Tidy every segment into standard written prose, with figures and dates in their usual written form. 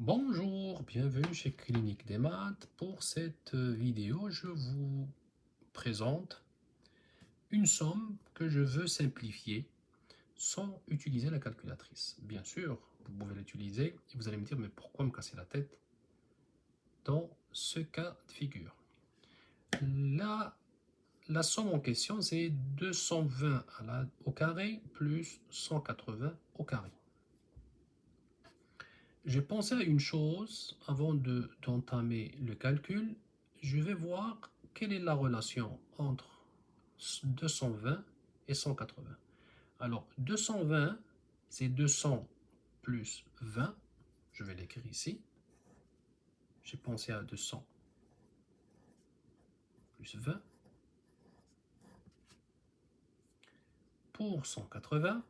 Bonjour, bienvenue chez Clinique des Maths. Pour cette vidéo, je vous présente une somme que je veux simplifier sans utiliser la calculatrice. Bien sûr, vous pouvez l'utiliser et vous allez me dire, mais pourquoi me casser la tête dans ce cas de figure? La somme en question, c'est 220 au carré plus 180 au carré. J'ai pensé à une chose avant d'entamer le calcul. Je vais voir quelle est la relation entre 220 et 180. Alors, 220, c'est 200 plus 20. Je vais l'écrire ici. J'ai pensé à 200 plus 20. Pour 180,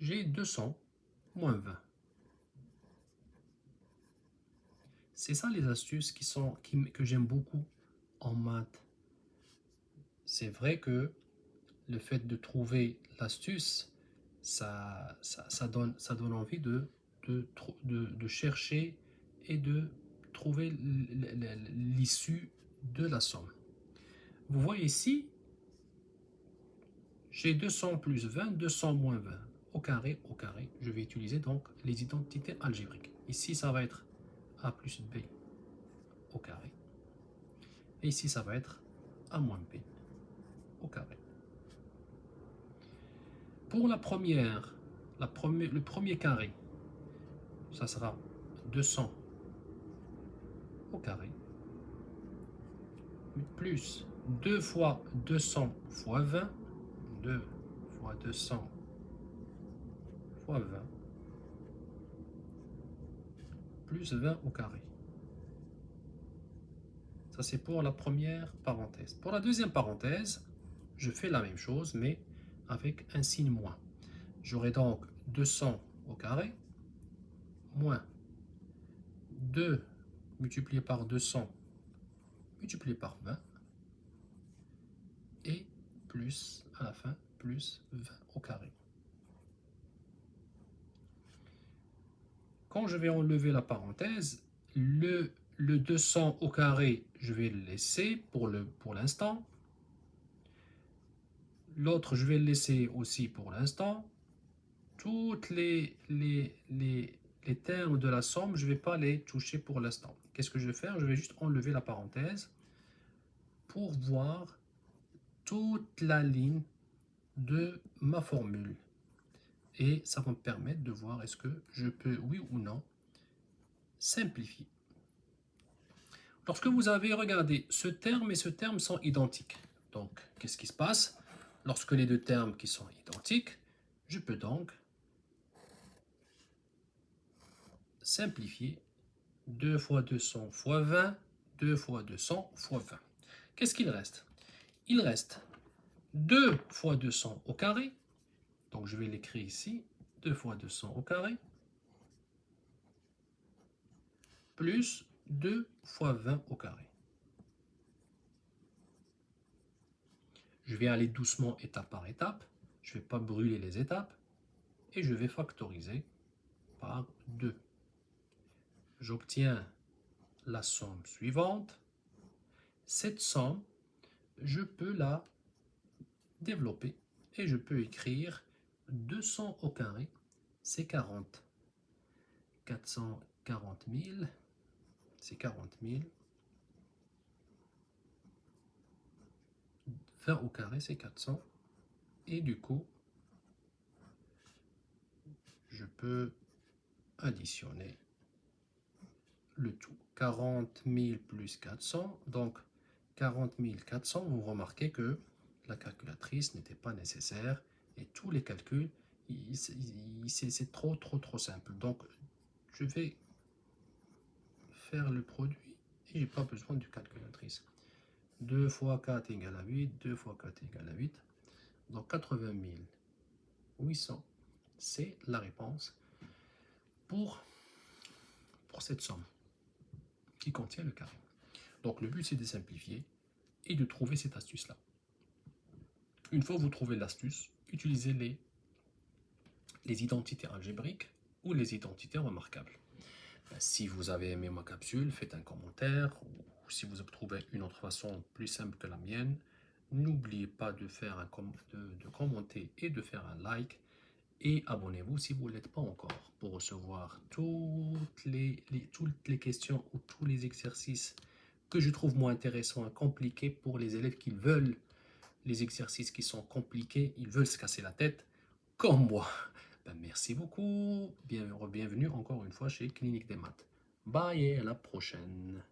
j'ai 200 moins 20. C'est ça les astuces que j'aime beaucoup en maths. C'est vrai que le fait de trouver l'astuce, ça donne envie de chercher et de trouver l'issue de la somme. Vous voyez ici, j'ai 200 plus 20, 200 moins 20. Au carré, je vais utiliser donc les identités algébriques. Ici, ça va être a plus b au carré. Et ici, ça va être a moins b au carré. Pour le premier carré, ça sera 200 au carré, plus 2 fois 200 fois 20, 2 fois 200 fois 20, plus 20 au carré. Ça, c'est pour la première parenthèse. Pour la deuxième parenthèse, je fais la même chose, mais avec un signe moins. J'aurai donc 200 au carré, moins 2 multiplié par 200 multiplié par 20, et plus, à la fin, plus 20 au carré. Quand je vais enlever la parenthèse, le 200 au carré, je vais le laisser pour l'instant. L'autre, je vais le laisser aussi pour l'instant. Toutes les termes de la somme, je ne vais pas les toucher pour l'instant. Qu'est-ce que je vais faire? Je vais juste enlever la parenthèse pour voir toute la ligne de ma formule. Et ça va me permettre de voir est-ce que je peux, oui ou non, simplifier. Lorsque vous avez regardé, ce terme et ce terme sont identiques. Donc, qu'est-ce qui se passe? Lorsque les deux termes qui sont identiques, je peux donc simplifier 2 fois 200 fois 20, 2 fois 200 fois 20. Qu'est-ce qu'il reste? Il reste 2 fois 200 au carré. Donc, je vais l'écrire ici. 2 fois 200 au carré. Plus 2 fois 20 au carré. Je vais aller doucement étape par étape. Je ne vais pas brûler les étapes. Et je vais factoriser par 2. J'obtiens la somme suivante. Cette somme, je peux la développer et je peux écrire 200 au carré, c'est 40. 440 000, c'est 40 000. 20 au carré, c'est 400. Et du coup, je peux additionner le tout. 40 000 plus 400, donc 40 400, vous remarquez que la calculatrice n'était pas nécessaire et tous les calculs, c'est trop simple. Donc, je vais faire le produit et j'ai pas besoin de calculatrice. 2 fois 4 égale à 8, 2 fois 4 égale à 8. Donc 80 800, c'est la réponse pour cette somme qui contient le carré. Donc le but, c'est de simplifier et de trouver cette astuce-là. Une fois que vous trouvez l'astuce, utilisez les identités algébriques ou les identités remarquables. Si vous avez aimé ma capsule, faites un commentaire, ou si vous trouvez une autre façon plus simple que la mienne, n'oubliez pas de faire de commenter et de faire un like, et abonnez-vous si vous ne l'êtes pas encore pour recevoir toutes les questions ou tous les exercices que je trouve moins intéressants et compliqués pour les élèves qui veulent les exercices qui sont compliqués, ils veulent se casser la tête, comme moi. Merci beaucoup. Bienvenue encore une fois chez Clinique des Maths. Bye et à la prochaine.